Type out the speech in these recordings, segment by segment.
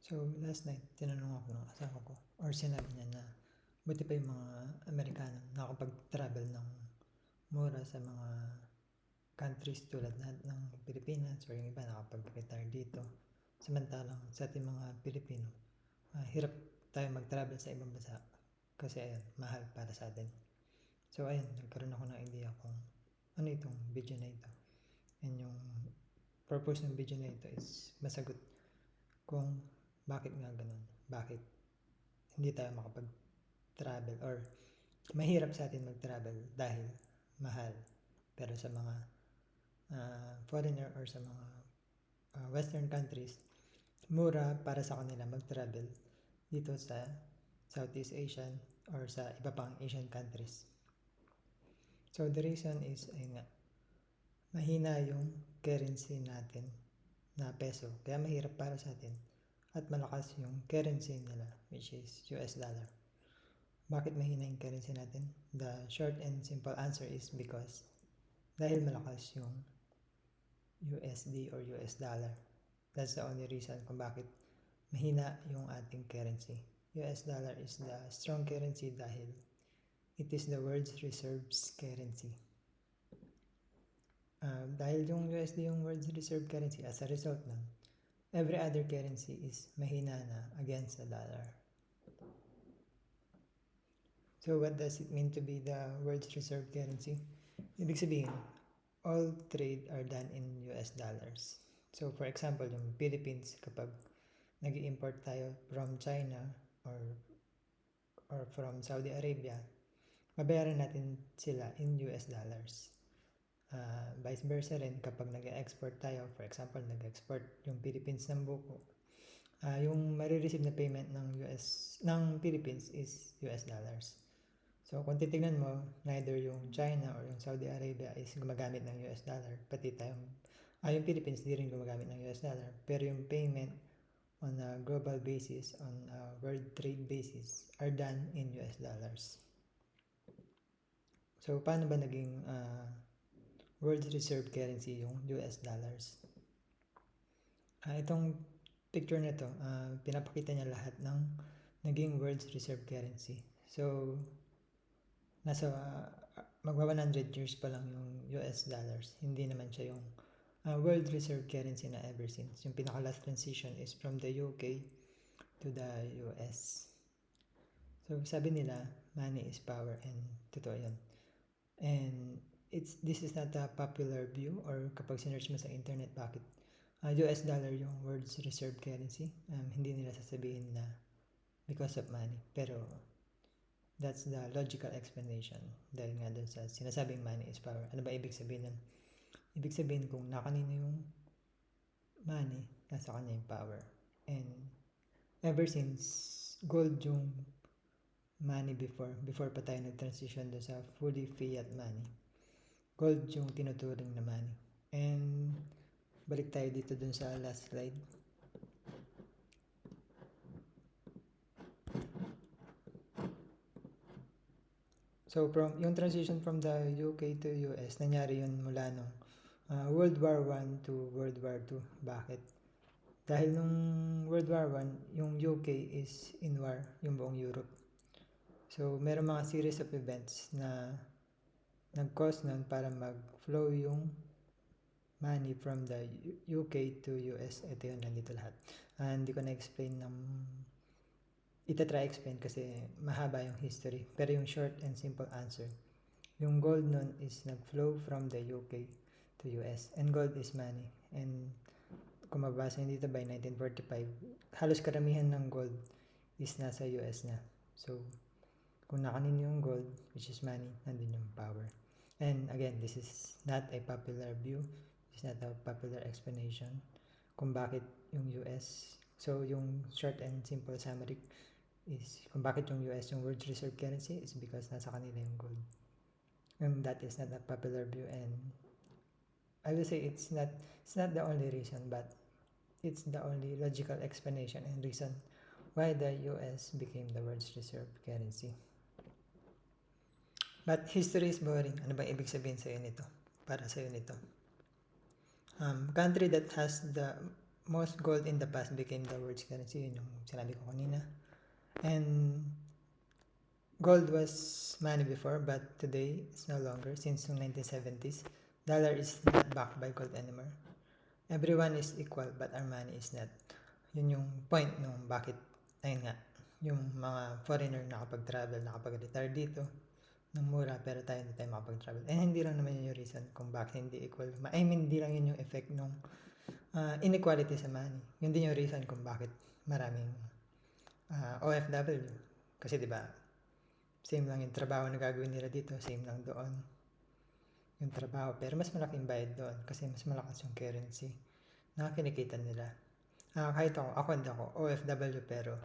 So, last night, tinanong ako ng asawa ko or sinabi niya na buti pa yung mga Amerikano nakapag-travel ng mura sa mga countries tulad ng Pilipinas or yung iba nakapag-retire dito. Samantalang sa ating mga Pilipino, hirap tayo mag-travel sa ibang bansa kasi ayun, mahal para sa atin. So ayun, nagkaroon ako ng idea kung ano itong video na ito. And yung purpose ng video na ito is masagot kung bakit nga ganun, bakit hindi tayo makapag-travel or mahirap sa atin mag-travel dahil mahal. Pero sa mga foreigner or sa mga western countries, mura para sa kanila mag-travel dito sa Southeast Asian or sa iba pang Asian countries. So the reason is ayun nga, mahina yung currency natin na peso, kaya mahirap para sa atin, at malakas yung currency nila which is US dollar. Bakit mahina yung currency natin? The short and simple answer is because dahil malakas yung USD or US dollar. That's the only reason kung bakit mahina yung ating currency. US dollar is the strong currency dahil it is the world's reserves currency. Dahil yung USD yung world's reserve currency, as a result nun, every other currency is mahina na against the dollar. So what does it mean to be the world's reserve currency? Ibig sabihin, all trade are done in US dollars. So for example, yung Philippines, kapag nag-import tayo from China or from Saudi Arabia, mabayaran natin sila in US dollars. Vice versa rin kapag nag-export tayo, for example, nag-export yung Philippines ng buko, yung marireceive na payment ng Philippines is US dollars. So kung titignan mo, neither yung China or yung Saudi Arabia is gumagamit ng US dollar, pati yung Philippines di rin gumagamit ng US dollar, pero yung payment on a global basis, on a world trade basis, are done in US dollars. So paano ba naging world reserve currency yung US dollars? Itong picture na to, pinapakita niya lahat ng naging world reserve currency. So nasa magwa 100 years pa lang yung US dollars. Hindi naman siya yung world reserve currency na ever since. Yung pinaka-last transition is from the UK to the US. So sabi nila, money is power, and totoo yun. And this is not a popular view, or kapag sinearch mo sa internet bakit US dollar yung world's reserve currency, hindi nila sasabihin na because of money. Pero that's the logical explanation dahil nga dun sa sinasabing money is power. Ano ba ibig sabihin nun? Ibig sabihin kung nakanino yung money, nasa kanya yung power. And ever since gold yung money before pa tayo nag-transition doon sa fully fiat money, gold yung tinuturing na money. And balik tayo dito dun sa last slide. So yung transition from the UK to US, nangyari yun mula nung World War I to World War II. Bakit? Dahil nung World War I, yung UK is in war, yung buong Europe. So meron mga series of events na nag-cause nun para mag-flow yung money from the UK to US. Ito yun, nandito lahat. Hindi ko na-explain itatry explain kasi mahaba yung history. Pero yung short and simple answer, yung gold nun is nag-flow from the UK to US. And gold is money. And kung mabasa nyo dito by 1945, halos karamihan ng gold is nasa US na. So, kung nakanin yung gold, which is money, nandun yung power. And again, this is not a popular view. This is not a popular explanation kung bakit yung US. So, yung short and simple summary is kung bakit yung US yung world reserve currency is because nasa kanila yung gold. And that is not a popular view, and I will say it's not the only reason, but it's the only logical explanation and reason why the US became the world's reserve currency. But history is boring. Ano ba ibig sabihin sa'yo nito? Para sa'yo nito? Country that has the most gold in the past became the world's currency. Yun yung sinabi ko kanina. And gold was money before, but today it's no longer. Since the 1970s, dollar is not backed by gold anymore. Everyone is equal, but our money is not. Yun yung point nung bakit, ayun nga, yung mga foreigner nakapag-travel, nakapag-retire dito ng mura, pero tayo hindi tayo makapag-travel. And hindi lang naman yun yung reason kung bakit hindi equal. I mean, hindi lang yun yung effect nung inequality sa money. Yun din yung reason kung bakit maraming OFW. Kasi diba, same lang yung trabaho na gagawin nila dito, same lang doon yung trabaho. Pero mas malaking bayad doon kasi mas malakas yung currency na kinikita nila. Kahit ako hindi ako OFW, pero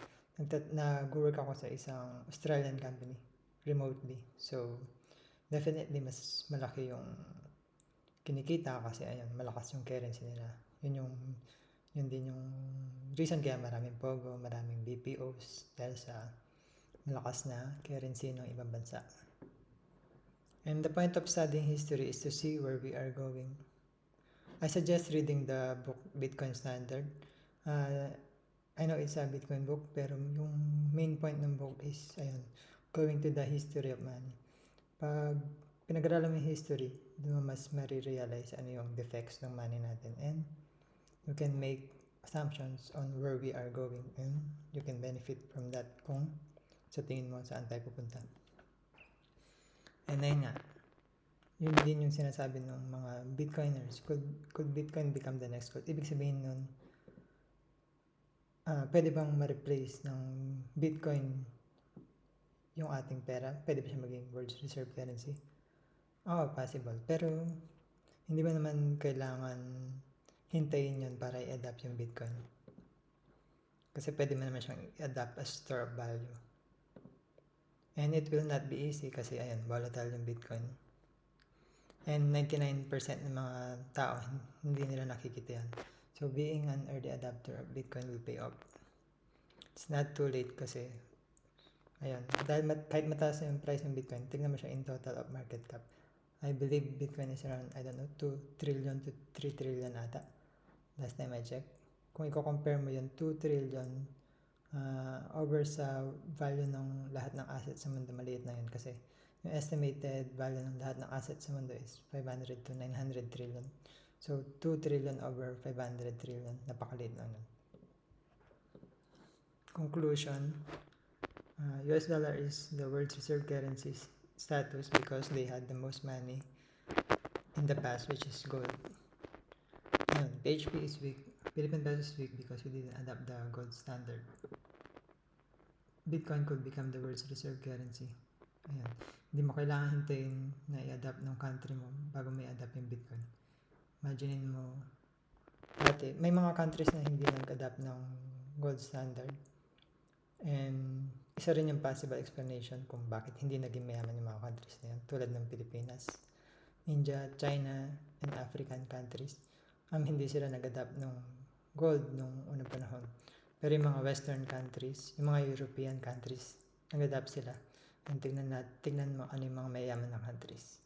nag-work ako sa isang Australian company remotely. So, definitely mas malaki yung kinikita kasi ayun, malakas yung currency nila. Yun din yung reason kaya maraming POGO, maraming BPOs dahil sa malakas na currency ng ibang bansa. And the point of studying history is to see where we are going. I suggest reading the book Bitcoin Standard. I know it's a Bitcoin book, pero yung main point ng book is, ayun, going to the history of money. Pag pinag-aralan mo yung history, doon mo mas marirealize ano yung defects ng money natin, and you can make assumptions on where we are going, and you can benefit from that kung sa tingin mo saan tayo pupunta. And ayun nga, yun din yung sinasabi ng mga Bitcoiners, could Bitcoin become the next gold? Ibig sabihin nun, pwede bang ma-replace ng Bitcoin yung ating pera? Pwede ba siya maging world's reserve currency? Possible. Pero hindi ba naman kailangan hintayin yun para i-adapt yung Bitcoin? Kasi pwede mo naman siyang i-adapt as store of value. And it will not be easy kasi ayun, volatile yung Bitcoin. And 99% ng mga tao, hindi nila nakikita yan. So, being an early adapter of Bitcoin will pay off. It's not too late kasi, ayun, dahil kahit mataas yung price ng Bitcoin, tignan mo siya in total of market cap. I believe Bitcoin is around, 2 trillion to 3 trillion ata. Last time I checked. Kung i-compare mo yung 2 trillion over sa value ng lahat ng assets sa mundo, maliit na yun kasi yung estimated value ng lahat ng assets sa mundo is 500 to 900 trillion. So, 2 trillion over 500 trillion. Napakaliit lang nun. Conclusion, US dollar is the world's reserve currency status because they had the most money in the past, which is gold. PHP is weak. Philippine peso is weak because we didn't adapt the gold standard. Bitcoin could become the world's reserve currency. Ayan. Hindi mo kailangan hintayin na i-adapt ng country mo bago may adapt yung Bitcoin. Imaginein mo, dati, may mga countries na hindi nag-adapt ng gold standard. And isa rin yung possible explanation kung bakit hindi naging mayaman yung mga countries na yan. Tulad ng Pilipinas, India, China, and African countries. Hindi sila nag-adapt ng gold nung unang panahon. Pero yung mga Western countries, yung mga European countries, nag-adapt sila. And tignan mo ano yung mga mayaman na countries.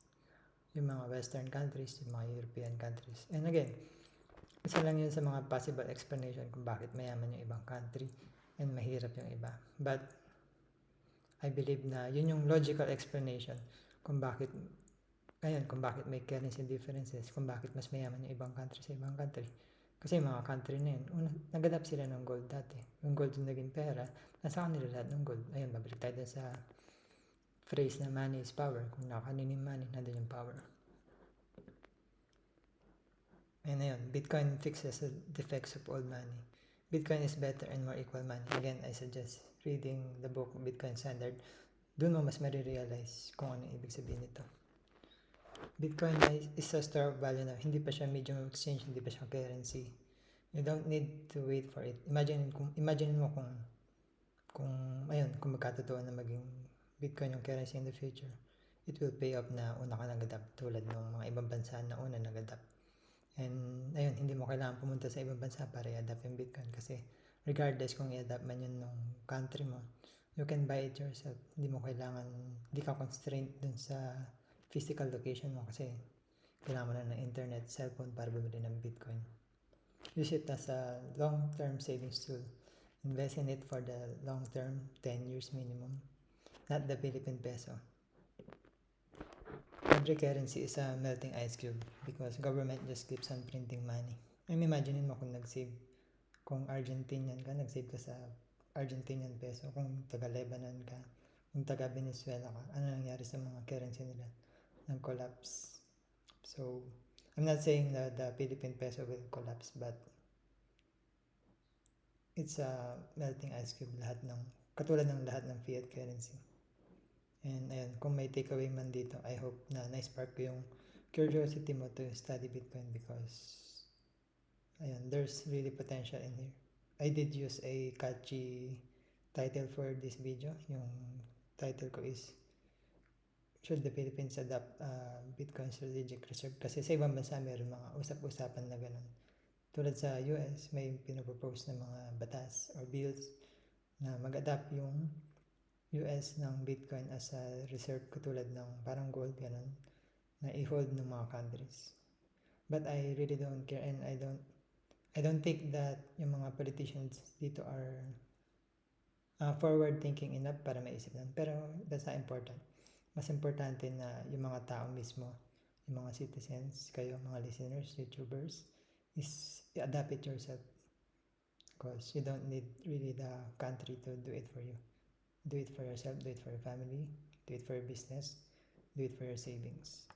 Yung mga Western countries, yung mga European countries. And again, isa lang yun sa mga possible explanation kung bakit mayaman yung ibang country and mahirap yung iba. But I believe na yun yung logical explanation kung bakit may currency differences, kung bakit mas mayaman yung ibang country sa ibang country. Kasi yung mga country na yun, nag-adapt sila ng gold dati. Yung gold yung naging pera, nasa kanila lahat ng gold. Ayun, babalik tayo sa phrase na money is power. Kung nakakanin yung money, nandun yung power. And ayun, Bitcoin fixes the defects of old money. Bitcoin is better and more equal money. Again, I suggest reading the book Bitcoin Standard. Doon mo mas marirealize kung ano ibig sabihin nito. Bitcoin is a store of value na hindi pa siya medium of exchange, hindi pa siya currency. You don't need to wait for it. Imagine mo kung magkatotoo na maging Bitcoin yung currency in the future. It will pay off na una ka nag-adapt tulad ng mga ibang bansa na una nag-adapt. And ayun, hindi mo kailangan pumunta sa ibang bansa para i-adapt yung Bitcoin kasi regardless kung i-adapt man yun ng country mo, you can buy it yourself. Hindi ka constrained dun sa physical location mo kasi kailangan mo na ng internet, cellphone para bumili ng Bitcoin. use it as a long-term savings tool. Invest in it for the long term, 10 years minimum, not the Philippine peso. Every currency is a melting ice cube because government just keeps on printing money. Imagine mo kung nag-save, kung Argentinian ka, nag-save ka sa Argentinian peso, kung taga Lebanon ka, kung taga Venezuela ka, ano nangyari sa mga currency nila? Nag-collapse. So, I'm not saying that the Philippine peso will collapse, but it's a melting ice cube katulad ng lahat ng fiat currency. And ayun, kung may takeaway man dito, I hope na na-spark ko yung curiosity mo to study Bitcoin because ayun, there's really potential in here. I did use a catchy title for this video. Yung title ko is Should the Philippines Adopt Bitcoin Strategic Reserve? Kasi sa ibang bansa meron mga usap-usapan na ganun. Tulad sa US, may pinapropose na mga batas or bills na mag-adapt yung US ng Bitcoin as a reserve katulad ng parang gold ganun na i-hold ng mga countries. But I really don't care and I don't think that yung mga politicians dito are forward thinking enough para maisip lang. Pero that's not important. Mas importante na yung mga tao mismo, yung mga citizens, kayo mga listeners, YouTubers, is adapt it yourself because you don't need really the country to do it for you. Do it for yourself, do it for your family, do it for your business, do it for your savings.